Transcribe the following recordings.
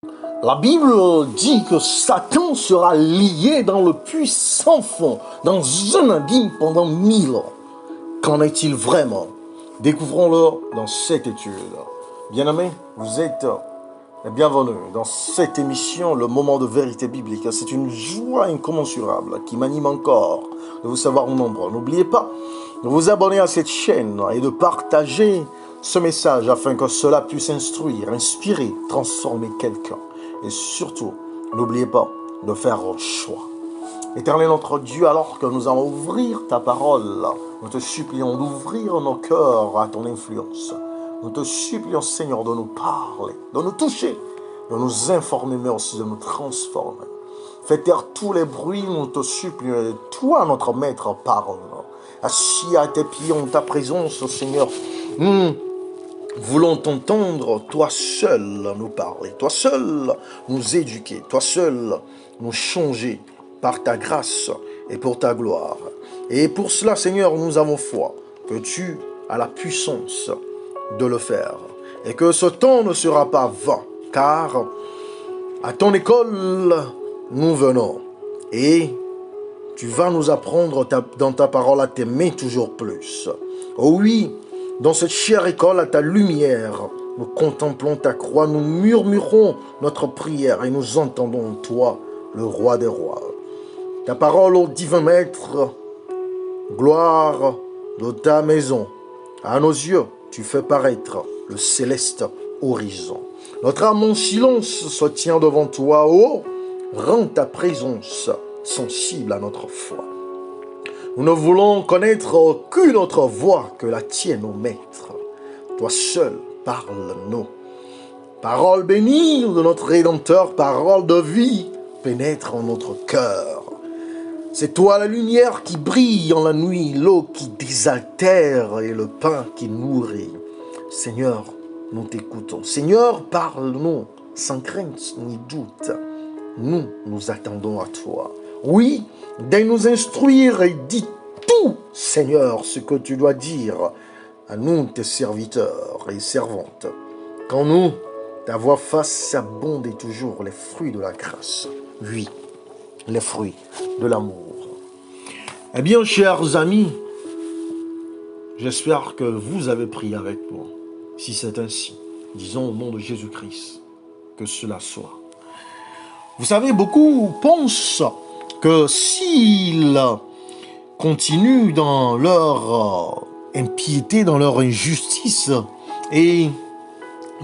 La Bible dit que Satan sera lié dans le puits sans fond, dans un abîme pendant 1000 ans. Qu'en est-il vraiment? Découvrons-le dans cette étude. Bien-aimés, vous êtes les bienvenus dans cette émission, le moment de vérité biblique. C'est une joie incommensurable qui m'anime encore de vous savoir nombreux. N'oubliez pas de vous abonner à cette chaîne et de partager ce message afin que cela puisse instruire, inspirer, transformer quelqu'un. Et surtout, n'oubliez pas de faire un choix. Éternel notre Dieu, alors que nous allons ouvrir ta parole, nous te supplions d'ouvrir nos cœurs à ton influence. Nous te supplions, Seigneur, de nous parler, de nous toucher, de nous informer, mais aussi de nous transformer. Fais taire tous les bruits, nous te supplions. Et toi, notre Maître, parle. Assis à tes pieds en ta présence, Seigneur, nous voulons t'entendre, toi seul nous parler, toi seul nous éduquer, toi seul nous changer par ta grâce et pour ta gloire. Et pour cela, Seigneur, nous avons foi que tu as la puissance de le faire et que ce temps ne sera pas vain, car à ton école, nous venons et tu vas nous apprendre dans ta parole à t'aimer toujours plus. Oh oui, dans cette chère école, à ta lumière, nous contemplons ta croix, nous murmurons notre prière et nous entendons toi, le roi des rois. Ta parole au divin maître, gloire de ta maison. À nos yeux, tu fais paraître le céleste horizon. Notre âme en silence se tient devant toi. Oh, rends ta présence sensible à notre foi. Nous ne voulons connaître aucune autre voix que la tienne, ô Maître. Toi seul, parle-nous. Parole bénie de notre Rédempteur, parole de vie, pénètre en notre cœur. C'est toi la lumière qui brille en la nuit, l'eau qui désaltère et le pain qui nourrit. Seigneur, nous t'écoutons. Seigneur, parle-nous sans crainte ni doute. Nous attendons à toi. Oui, daigne nous instruire et dis tout, Seigneur, ce que tu dois dire à nous, tes serviteurs et servantes. Quand nous, ta voix fasse abonder toujours les fruits de la grâce. Oui, les fruits de l'amour. Eh bien, chers amis, j'espère que vous avez prié avec moi. Si c'est ainsi, disons au nom de Jésus-Christ, que cela soit. Vous savez, beaucoup pensent que s'ils continuent dans leur impiété, dans leur injustice et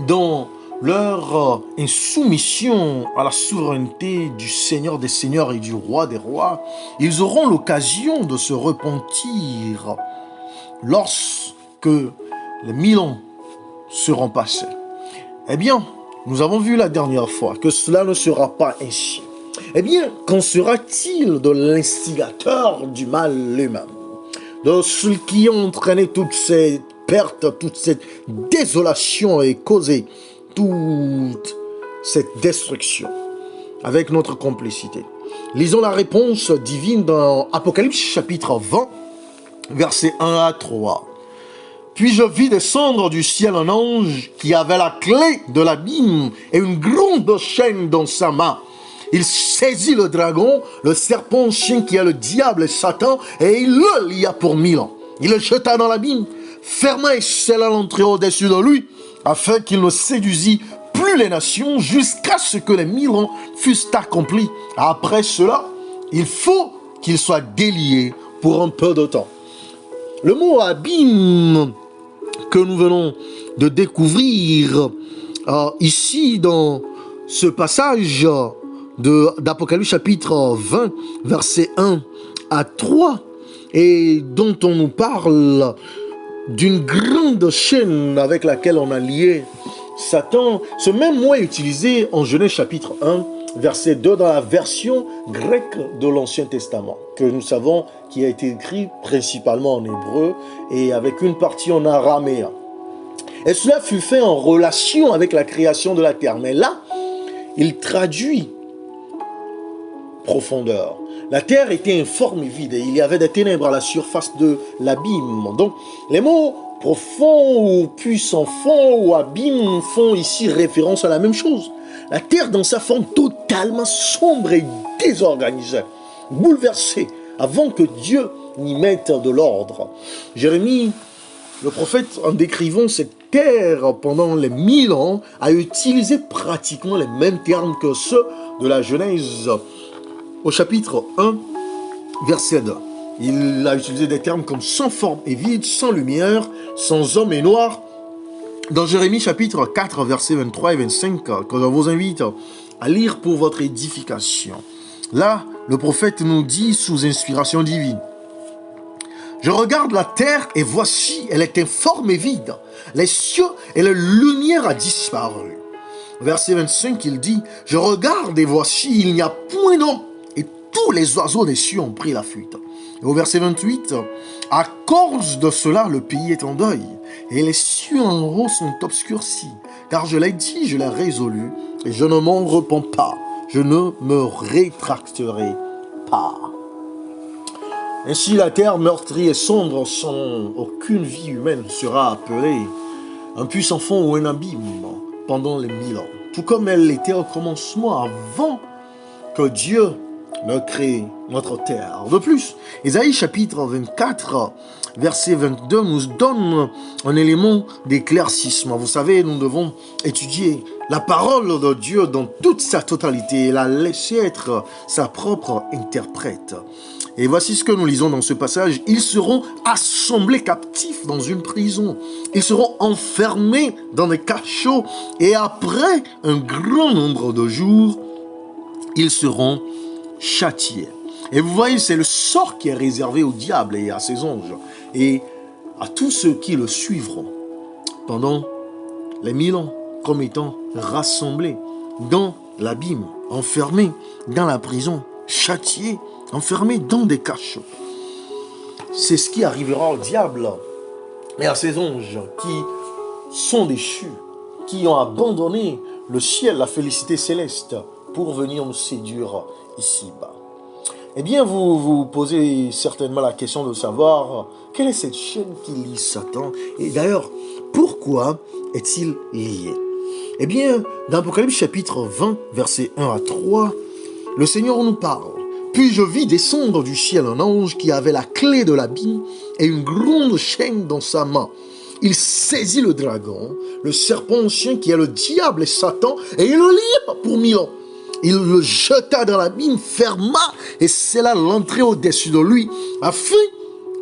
dans leur insoumission à la souveraineté du Seigneur des Seigneurs et du Roi des Rois, ils auront l'occasion de se repentir lorsque les 1000 ans seront passés. Eh bien, nous avons vu la dernière fois que cela ne sera pas ainsi. Eh bien, qu'en sera-t-il de l'instigateur du mal lui-même, de ceux qui ont entraîné toutes ces pertes, toute cette désolation et causé toute cette destruction avec notre complicité? Lisons la réponse divine dans Apocalypse chapitre 20, versets 1 à 3. Puis je vis descendre du ciel un ange qui avait la clé de l'abîme et une grande chaîne dans sa main. Il saisit le dragon, le serpent chien qui est le diable et Satan, et il le lia pour 1000 ans. Il le jeta dans l'abîme, ferma et scella l'entrée au-dessus de lui, afin qu'il ne séduisit plus les nations jusqu'à ce que les 1000 ans fussent accomplis. Après cela, il faut qu'il soit délié pour un peu de temps. Le mot abîme que nous venons de découvrir ici dans ce passage d'Apocalypse chapitre 20, versets 1 à 3, et dont on nous parle d'une grande chaîne avec laquelle on a lié Satan. Ce même mot est utilisé en Genèse chapitre 1, verset 2 dans la version grecque de l'Ancien Testament, que nous savons qui a été écrit principalement en hébreu et avec une partie en araméen. Et cela fut fait en relation avec la création de la terre. Mais là, il traduit profondeur. La terre était informe et vide et il y avait des ténèbres à la surface de l'abîme. Donc, les mots profond ou puissant fond ou abîme font ici référence à la même chose. La terre dans sa forme totalement sombre et désorganisée, bouleversée, avant que Dieu n'y mette de l'ordre. Jérémie, le prophète, en décrivant cette terre pendant les 1000 ans, a utilisé pratiquement les mêmes termes que ceux de la Genèse. Au chapitre 1, verset 2. Il a utilisé des termes comme sans forme et vide, sans lumière, sans homme et noir. Dans Jérémie chapitre 4, versets 23 et 25, que je vous invite à lire pour votre édification. Là, le prophète nous dit sous inspiration divine: je regarde la terre et voici, elle est informe et vide. Les cieux et la lumière a disparu. Verset 25, il dit: je regarde et voici, il n'y a point d'homme. Et tous les oiseaux des cieux ont pris la fuite. Et au verset 28, à cause de cela, le pays est en deuil. Et les cieux en haut sont obscurcis. Car je l'ai dit, je l'ai résolu. Et je ne m'en repens pas. Je ne me rétracterai pas. Ainsi la terre meurtrie et sombre sans aucune vie humaine sera appelée un puissant fond ou un abîme pendant les 1000 ans. Tout comme elle l'était au commencement, avant que Dieu ne crée notre terre. De plus, Ésaïe chapitre 24, verset 22 nous donne un élément d'éclaircissement. Vous savez, nous devons étudier la parole de Dieu dans toute sa totalité et la laisser être sa propre interprète. Et voici ce que nous lisons dans ce passage. Ils seront assemblés captifs dans une prison. Ils seront enfermés dans des cachots. Et après un grand nombre de jours, ils seront châtiés. Et vous voyez, c'est le sort qui est réservé au diable et à ses anges. Et à tous ceux qui le suivront pendant les 1000 ans, comme étant rassemblés dans l'abîme, enfermés dans la prison, châtiés, enfermés dans des cachots. C'est ce qui arrivera au diable et à ses anges qui sont déchus, qui ont abandonné le ciel, la félicité céleste, pour venir nous séduire ici-bas. Eh bien, vous vous posez certainement la question de savoir quelle est cette chaîne qui lie Satan. Et d'ailleurs, pourquoi est-il lié? Eh bien, dans Apocalypse chapitre 20, versets 1 à 3, le Seigneur nous parle. Puis je vis descendre du ciel un ange qui avait la clé de l'abîme et une grande chaîne dans sa main. Il saisit le dragon, le serpent ancien qui est le diable et Satan, et il le lia pour 1000 ans. Il le jeta dans l'abîme, ferma, et scella l'entrée au-dessus de lui, afin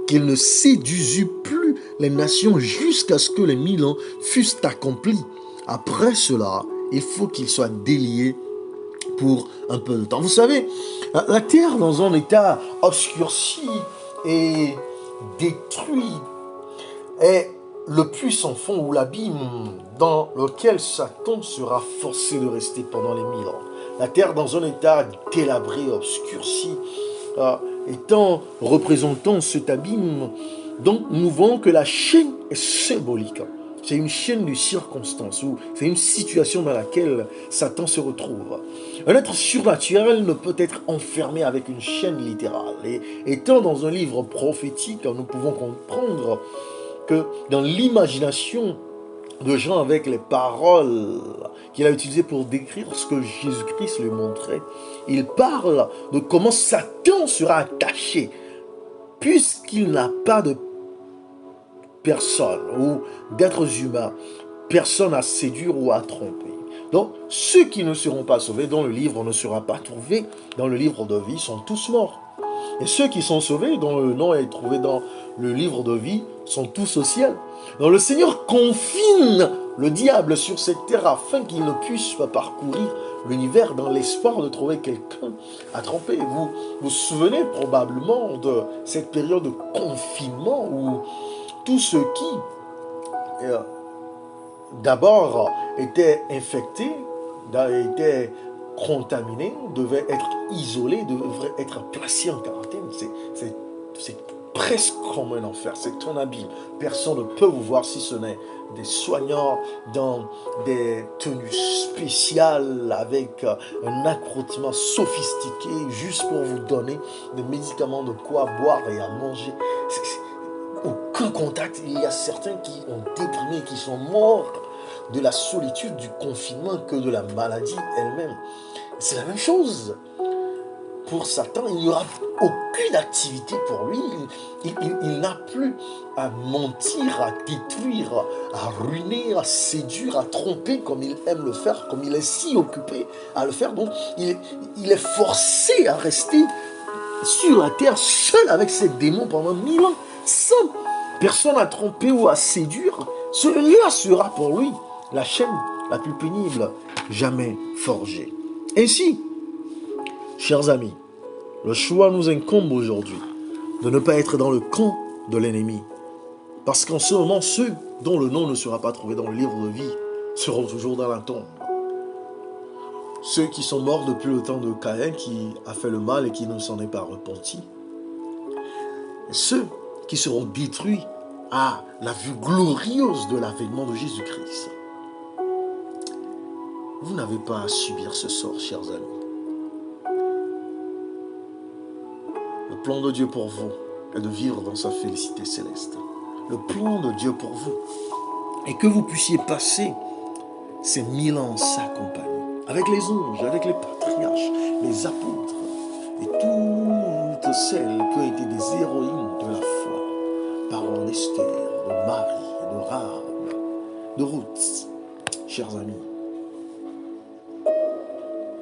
qu'il ne séduisît plus les nations jusqu'à ce que les 1000 ans fussent accomplis. Après cela, il faut qu'il soit délié pour un peu de temps. Vous savez, la terre dans un état obscurci et détruit est le puissant fond ou l'abîme dans lequel Satan sera forcé de rester pendant les 1000 ans. La terre dans un état délabré, obscurci, représentant cet abîme. Donc nous voyons que la chaîne est symbolique. C'est une chaîne de circonstances, ou c'est une situation dans laquelle Satan se retrouve. Un être surnaturel ne peut être enfermé avec une chaîne littérale. Et étant dans un livre prophétique, nous pouvons comprendre que dans l'imagination de Jean, avec les paroles qu'il a utilisées pour décrire ce que Jésus-Christ lui montrait, il parle de comment Satan sera attaché, puisqu'il n'a pas de personne ou d'êtres humains, personne à séduire ou à tromper. Donc, ceux qui ne seront pas sauvés, dont le livre ne sera pas trouvé dans le livre de vie, sont tous morts. Et ceux qui sont sauvés, dont le nom est trouvé dans le livre de vie, sont tous au ciel. Donc le Seigneur confine le diable sur cette terre afin qu'il ne puisse pas parcourir l'univers dans l'espoir de trouver quelqu'un à tromper. Vous vous souvenez probablement de cette période de confinement où tous ceux qui d'abord étaient infectés, étaient contaminés, devaient être isolés, devraient être placés en quarantaine. C'est presque comme un enfer, c'est un abîme. Personne ne peut vous voir si ce n'est des soignants dans des tenues spéciales avec un accoutrement sophistiqué juste pour vous donner des médicaments, de quoi boire et à manger. Aucun contact. Il y a certains qui ont déprimé, qui sont morts de la solitude, du confinement que de la maladie elle-même. C'est la même chose. Pour Satan, il n'y aura aucune activité pour lui. Il n'a plus à mentir, à détruire, à ruiner, à séduire, à tromper comme il aime le faire, comme il est si occupé à le faire. Donc, il est forcé à rester sur la terre seul avec ses démons pendant 1000 ans, sans personne à tromper ou à séduire. Cela sera pour lui la chaîne la plus pénible jamais forgée. Ainsi, chers amis, le choix nous incombe aujourd'hui de ne pas être dans le camp de l'ennemi. Parce qu'en ce moment, ceux dont le nom ne sera pas trouvé dans le livre de vie seront toujours dans la tombe. Ceux qui sont morts depuis le temps de Caïn, qui a fait le mal et qui ne s'en est pas repenti. Ceux qui seront détruits à la vue glorieuse de l'avènement de Jésus-Christ. Vous n'avez pas à subir ce sort, chers amis. Le plan de Dieu pour vous est de vivre dans sa félicité céleste. Le plan de Dieu pour vous est que vous puissiez passer ces 1000 ans en sa compagnie, avec les anges, avec les patriarches, les apôtres et toutes celles qui ont été des héroïnes de la foi. Parlons d'Esther, de Marie, de Rahab, de Ruth. Chers amis,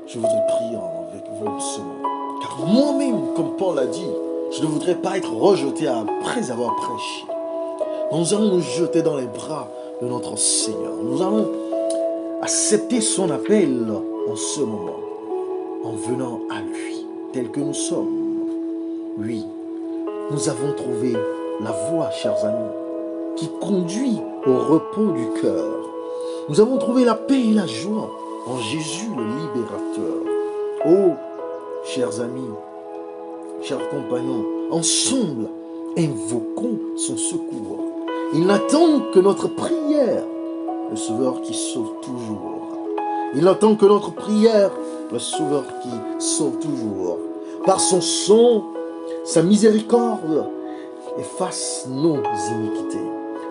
je voudrais prier avec vous en ce moment. Car moi-même, comme Paul l'a dit, je ne voudrais pas être rejeté après avoir prêché. Nous allons nous jeter dans les bras de notre Seigneur. Nous allons accepter son appel en ce moment, en venant à lui, tel que nous sommes. Oui, nous avons trouvé la voie, chers amis, qui conduit au repos du cœur. Nous avons trouvé la paix et la joie en Jésus le libérateur. Oh, chers amis, chers compagnons, ensemble, invoquons son secours. Il n'attend que notre prière, le Sauveur qui sauve toujours. Il n'attend que notre prière, le Sauveur qui sauve toujours. Par son sang, sa miséricorde, efface nos iniquités.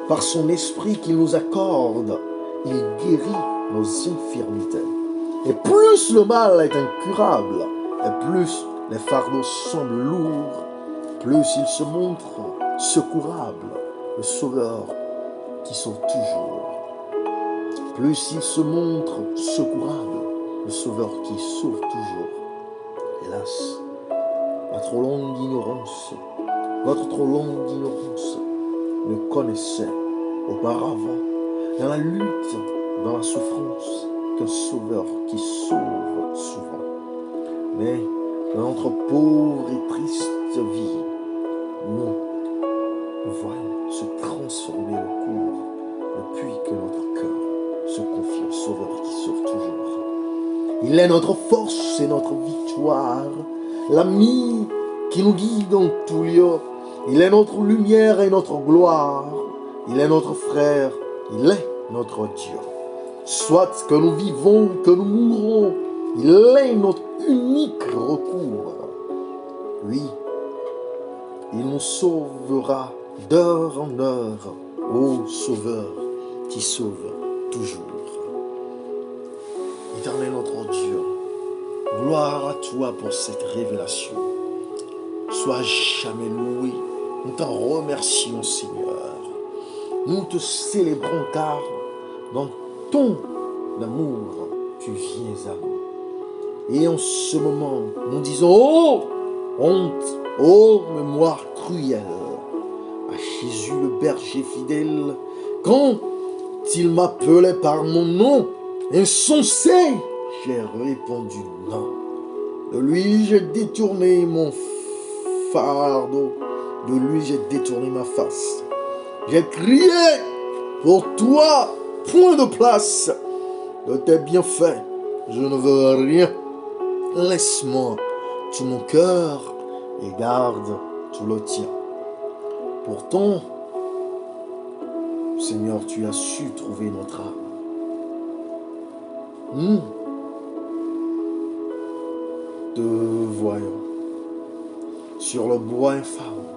Par son esprit qu'il nous accorde, il guérit nos infirmités. Et plus le mal est incurable, et plus les fardeaux semblent lourds, plus il se montre secourable, le Sauveur qui sauve toujours. Plus il se montre secourable, le Sauveur qui sauve toujours. Hélas, notre trop longue ignorance ne connaissait auparavant, dans la lutte, dans la souffrance, qu'un Sauveur qui sauve souvent. Mais dans notre pauvre et triste vie, nous voyons se transformer le cours depuis que notre cœur se confie au Sauveur qui sauve toujours. Il est notre force et notre victoire, l'ami qui nous guide dans tout lieu. Il est notre lumière et notre gloire. Il est notre frère, il est notre Dieu. Soit que nous vivons, que nous mourrons, il est notre unique recours. Oui, il nous sauvera d'heure en heure, ô Sauveur qui sauve toujours. Éternel notre Dieu, gloire à toi pour cette révélation. Sois jamais loué. Nous t'en remercions, Seigneur. Nous te célébrons car dans ton amour, tu viens à nous. Et en ce moment, nous disons, oh, honte, oh, mémoire cruelle, à Jésus le berger fidèle, quand il m'appelait par mon nom, insensé, j'ai répondu non. De lui, j'ai détourné mon fardeau, de lui, j'ai détourné ma face. J'ai crié, pour toi, point de place. De tes bienfaits, je ne veux rien. Laisse-moi tout mon cœur et garde tout le tien. Pourtant, Seigneur, tu as su trouver notre âme. Te voyons sur le bois infâme,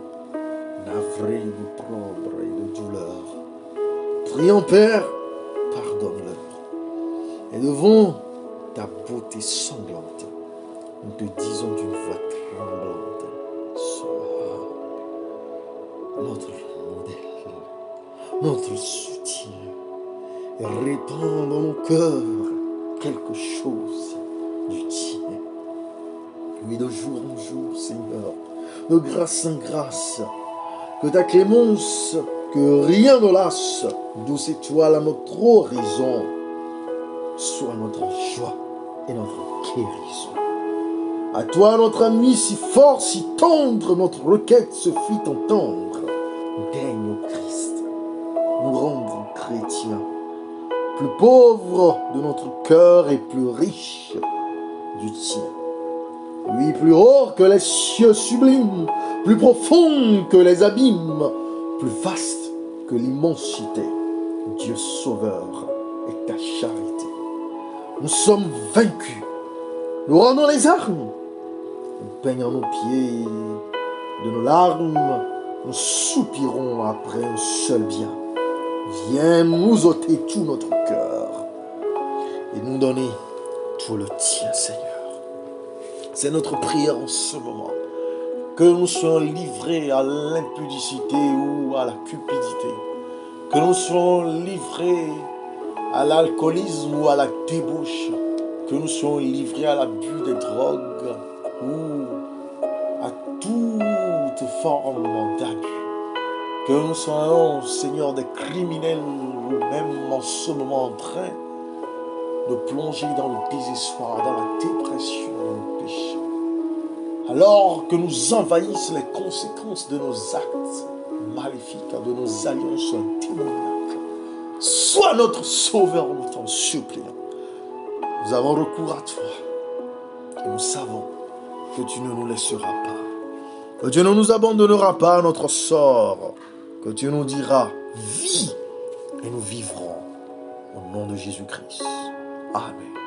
navré d'opprobre et de douleur. Prions, Père, pardonne. pardonne-leur. Et devant ta beauté sanglante, nous te disons d'une voix tremblante, sois notre modèle, notre soutien, et répands dans nos cœurs quelque chose du tien. Oui, de jour en jour, Seigneur, de grâce en grâce, que ta clémence, que rien ne lasse, douce étoile à notre horizon, soit notre joie et notre guérison. À toi, notre ami, si fort, si tendre, notre requête se fit entendre. Daigne, ô Christ, nous rendre chrétiens, plus pauvres de notre cœur et plus riches du tien. Oui, plus haut que les cieux sublimes, plus profond que les abîmes, plus vaste que l'immensité, Dieu sauveur et ta charité. Nous sommes vaincus, nous rendons les armes, nous peignons nos pieds de nos larmes, nous soupirons après un seul bien. Viens nous ôter tout notre cœur et nous donner tout le tien, Seigneur. C'est notre prière en ce moment. Que nous soyons livrés à l'impudicité ou à la cupidité. Que nous soyons livrés à l'alcoolisme ou à la débauche. Que nous soyons livrés à l'abus des drogues ou à toute forme d'abus. Que nous soyons, Seigneur, des criminels ou même en ce moment en train de plonger dans le désespoir, dans la dépression, dans le péché. Alors que nous envahissent les conséquences de nos actes maléfiques, de nos alliances démoniaques. Sois notre sauveur, nous t'en supplions. Nous avons recours à toi. Et nous savons que tu ne nous laisseras pas. Que tu ne nous abandonneras pas à notre sort. Que tu nous diras, vis, et nous vivrons. Au nom de Jésus-Christ. Amen.